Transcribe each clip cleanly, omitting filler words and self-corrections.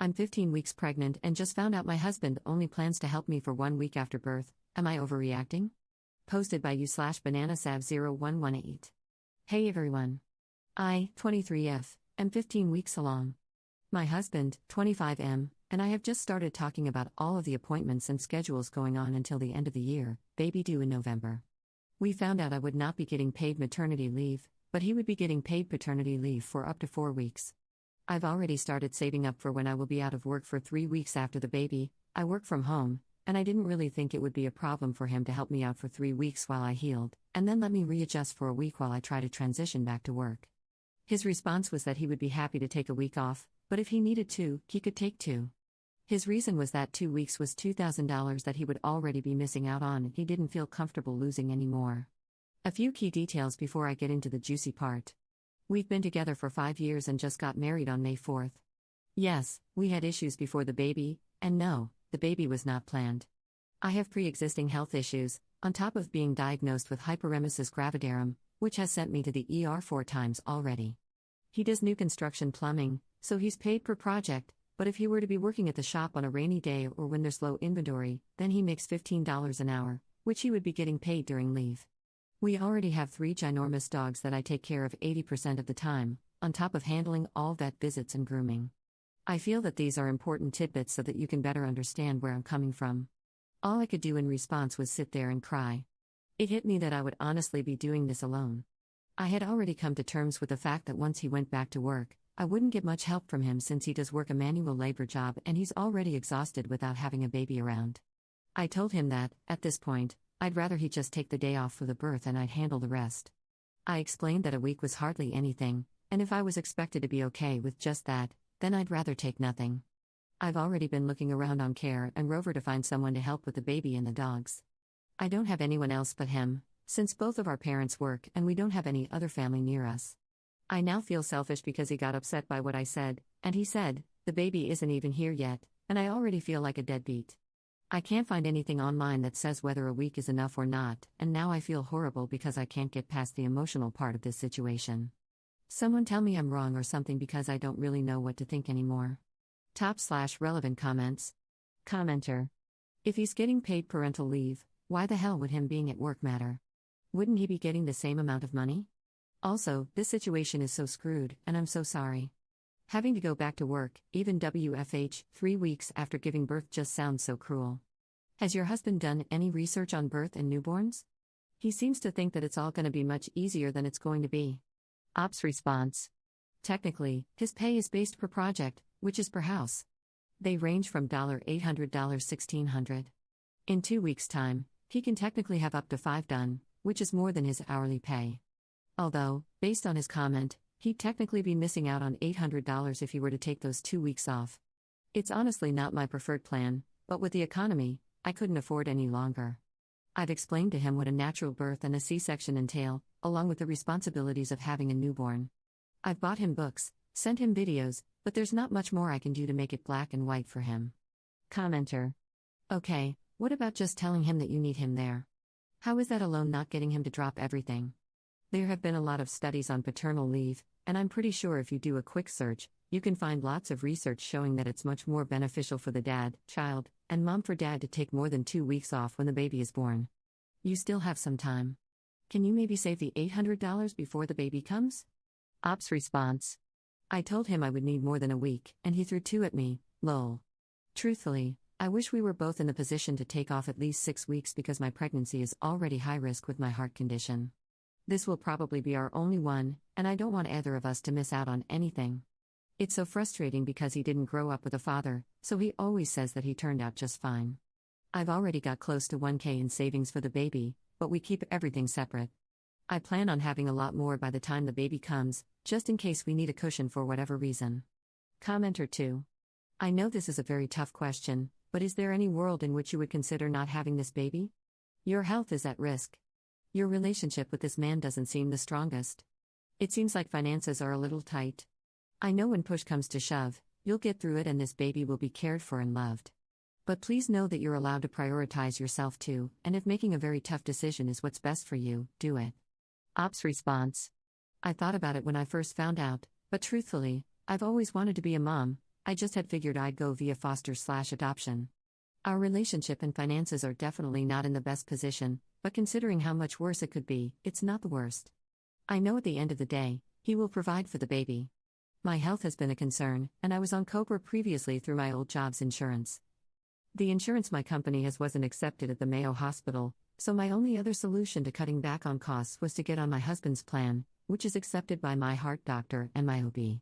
I'm 15 weeks pregnant and just found out my husband only plans to help me for 1 week after birth. Am I overreacting? Posted by you/bananasav0118. Hey everyone. I, 23F, am 15 weeks along. My husband, 25M, and I have just started talking about all of the appointments and schedules going on until the end of the year, baby due in November. We found out I would not be getting paid maternity leave, but he would be getting paid paternity leave for up to 4 weeks. I've already started saving up for when I will be out of work for 3 weeks after the baby. I work from home, and I didn't really think it would be a problem for him to help me out for 3 weeks while I healed, and then let me readjust for a week while I try to transition back to work. His response was that he would be happy to take a week off, but if he needed to, he could take 2. His reason was that 2 weeks was $2,000 that he would already be missing out on and he didn't feel comfortable losing any more. A few key details before I get into the juicy part. We've been together for 5 years and just got married on May 4th. Yes, we had issues before the baby, and no, the baby was not planned. I have pre-existing health issues, on top of being diagnosed with hyperemesis gravidarum, which has sent me to the ER 4 times already. He does new construction plumbing, so he's paid per project, but if he were to be working at the shop on a rainy day or when there's low inventory, then he makes $15 an hour, which he would be getting paid during leave. We already have 3 ginormous dogs that I take care of 80% of the time, on top of handling all vet visits and grooming. I feel that these are important tidbits so that you can better understand where I'm coming from. All I could do in response was sit there and cry. It hit me that I would honestly be doing this alone. I had already come to terms with the fact that once he went back to work, I wouldn't get much help from him since he does work a manual labor job and he's already exhausted without having a baby around. I told him that, at this point, I'd rather he just take the day off for the birth and I'd handle the rest. I explained that a week was hardly anything, and if I was expected to be okay with just that, then I'd rather take nothing. I've already been looking around on Care and Rover to find someone to help with the baby and the dogs. I don't have anyone else but him, since both of our parents work and we don't have any other family near us. I now feel selfish because he got upset by what I said, and he said, the baby isn't even here yet, and I already feel like a deadbeat. I can't find anything online that says whether a week is enough or not, and now I feel horrible because I can't get past the emotional part of this situation. Someone tell me I'm wrong or something because I don't really know what to think anymore. Top/relevant comments. Commenter. If he's getting paid parental leave, why the hell would him being at work matter? Wouldn't he be getting the same amount of money? Also, this situation is so screwed, and I'm so sorry. Having to go back to work, even WFH, 3 weeks after giving birth just sounds so cruel. Has your husband done any research on birth and newborns? He seems to think that it's all going to be much easier than it's going to be. Ops response. Technically, his pay is based per project, which is per house. They range from $800 to $1,600. In 2 weeks' time, he can technically have up to 5 done, which is more than his hourly pay. Although, based on his comment, he'd technically be missing out on $800 if he were to take those 2 weeks off. It's honestly not my preferred plan, but with the economy, I couldn't afford any longer. I've explained to him what a natural birth and a C-section entail, along with the responsibilities of having a newborn. I've bought him books, sent him videos, but there's not much more I can do to make it black and white for him. Commenter. Okay, what about just telling him that you need him there? How is that alone not getting him to drop everything? There have been a lot of studies on paternal leave, and I'm pretty sure if you do a quick search, you can find lots of research showing that it's much more beneficial for the dad, child, and mom for dad to take more than 2 weeks off when the baby is born. You still have some time. Can you maybe save the $800 before the baby comes? Ops response. I told him I would need more than a week, and he threw 2 at me, lol. Truthfully, I wish we were both in the position to take off at least 6 weeks because my pregnancy is already high risk with my heart condition. This will probably be our only one, and I don't want either of us to miss out on anything. It's so frustrating because he didn't grow up with a father, so he always says that he turned out just fine. I've already got close to $1,000 in savings for the baby, but we keep everything separate. I plan on having a lot more by the time the baby comes, just in case we need a cushion for whatever reason. Commenter 2. I know this is a very tough question, but is there any world in which you would consider not having this baby? Your health is at risk. Your relationship with this man doesn't seem the strongest. It seems like finances are a little tight. I know when push comes to shove, you'll get through it and this baby will be cared for and loved. But please know that you're allowed to prioritize yourself too, and if making a very tough decision is what's best for you, do it. Ops response. I thought about it when I first found out, but truthfully, I've always wanted to be a mom, I just had figured I'd go via foster/adoption. Our relationship and finances are definitely not in the best position, but considering how much worse it could be, it's not the worst. I know at the end of the day, he will provide for the baby. My health has been a concern, and I was on COBRA previously through my old job's insurance. The insurance my company has wasn't accepted at the Mayo Hospital, so my only other solution to cutting back on costs was to get on my husband's plan, which is accepted by my heart doctor and my OB.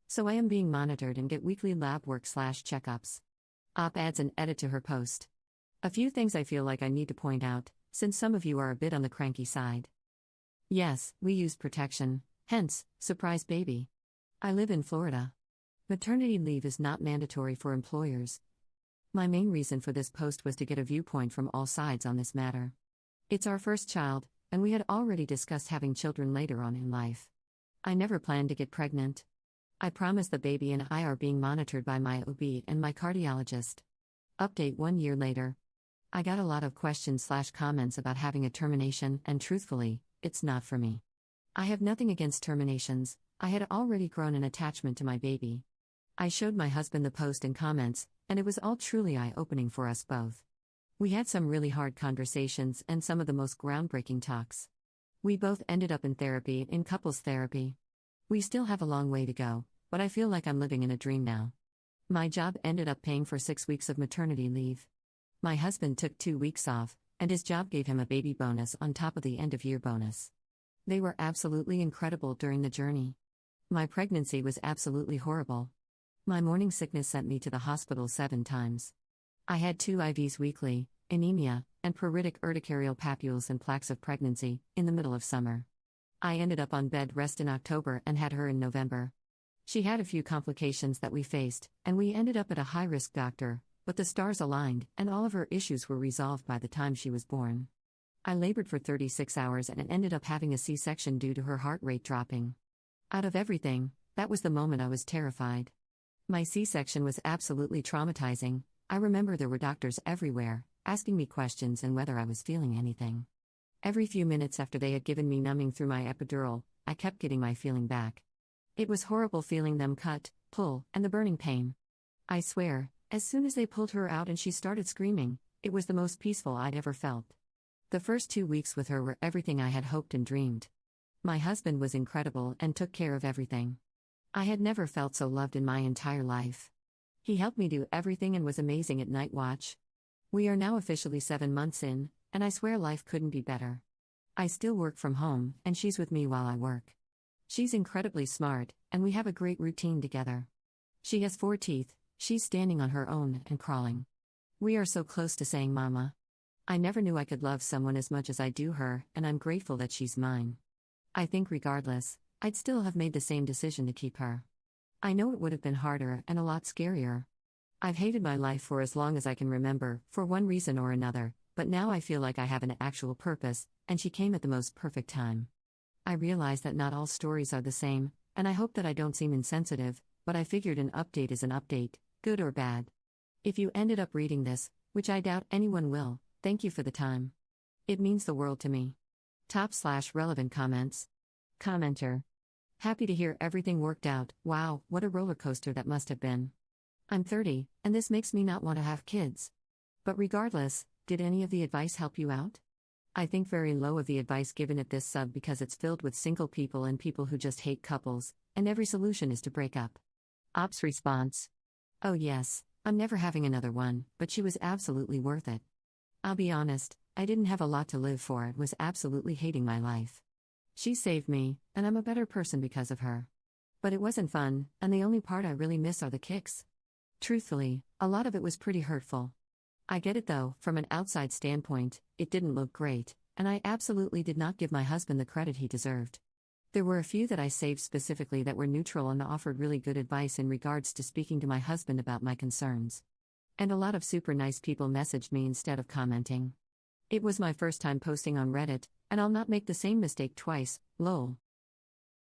So I am being monitored and get weekly lab work/checkups. Op adds an edit to her post. A few things I feel like I need to point out, since some of you are a bit on the cranky side. Yes, we use protection, hence, surprise baby. I live in Florida. Maternity leave is not mandatory for employers. My main reason for this post was to get a viewpoint from all sides on this matter. It's our first child, and we had already discussed having children later on in life. I never planned to get pregnant. I promise the baby and I are being monitored by my OB and my cardiologist. Update 1 year later. I got a lot of questions/comments about having a termination, and truthfully, it's not for me. I have nothing against terminations. I had already grown an attachment to my baby. I showed my husband the post and comments, and it was all truly eye-opening for us both. We had some really hard conversations and some of the most groundbreaking talks. We both ended up in therapy, in couples therapy. We still have a long way to go, but I feel like I'm living in a dream now. My job ended up paying for 6 weeks of maternity leave. My husband took 2 weeks off, and his job gave him a baby bonus on top of the end-of-year bonus. They were absolutely incredible during the journey. My pregnancy was absolutely horrible. My morning sickness sent me to the hospital 7 times. I had 2 IVs weekly, anemia, and pruritic urticarial papules and plaques of pregnancy, in the middle of summer. I ended up on bed rest in October and had her in November. She had a few complications that we faced, and we ended up at a high-risk doctor, but the stars aligned, and all of her issues were resolved by the time she was born. I labored for 36 hours and ended up having a C-section due to her heart rate dropping. Out of everything, that was the moment I was terrified. My C-section was absolutely traumatizing. I remember there were doctors everywhere, asking me questions and whether I was feeling anything. Every few minutes after they had given me numbing through my epidural, I kept getting my feeling back. It was horrible feeling them cut, pull, and the burning pain. I swear, as soon as they pulled her out and she started screaming, it was the most peaceful I'd ever felt. The first 2 weeks with her were everything I had hoped and dreamed. My husband was incredible and took care of everything. I had never felt so loved in my entire life. He helped me do everything and was amazing at night watch. We are now officially 7 months in, and I swear life couldn't be better. I still work from home, and she's with me while I work. She's incredibly smart, and we have a great routine together. She has 4 teeth, she's standing on her own and crawling. We are so close to saying mama. I never knew I could love someone as much as I do her, and I'm grateful that she's mine. I think regardless, I'd still have made the same decision to keep her. I know it would have been harder and a lot scarier. I've hated my life for as long as I can remember, for one reason or another, but now I feel like I have an actual purpose, and she came at the most perfect time. I realize that not all stories are the same, and I hope that I don't seem insensitive, but I figured an update is an update, good or bad. If you ended up reading this, which I doubt anyone will, thank you for the time. It means the world to me. Top/relevant comments. Commenter. Happy to hear everything worked out. Wow, what a roller coaster that must have been. I'm 30, and this makes me not want to have kids. But regardless, did any of the advice help you out? I think very low of the advice given at this sub because it's filled with single people and people who just hate couples, and every solution is to break up. Ops response. Oh yes, I'm never having another one, but she was absolutely worth it. I'll be honest, I didn't have a lot to live for, was absolutely hating my life. She saved me, and I'm a better person because of her. But it wasn't fun, and the only part I really miss are the kicks. Truthfully, a lot of it was pretty hurtful. I get it though, from an outside standpoint, it didn't look great, and I absolutely did not give my husband the credit he deserved. There were a few that I saved specifically that were neutral and offered really good advice in regards to speaking to my husband about my concerns. And a lot of super nice people messaged me instead of commenting. It was my first time posting on Reddit, and I'll not make the same mistake twice, lol.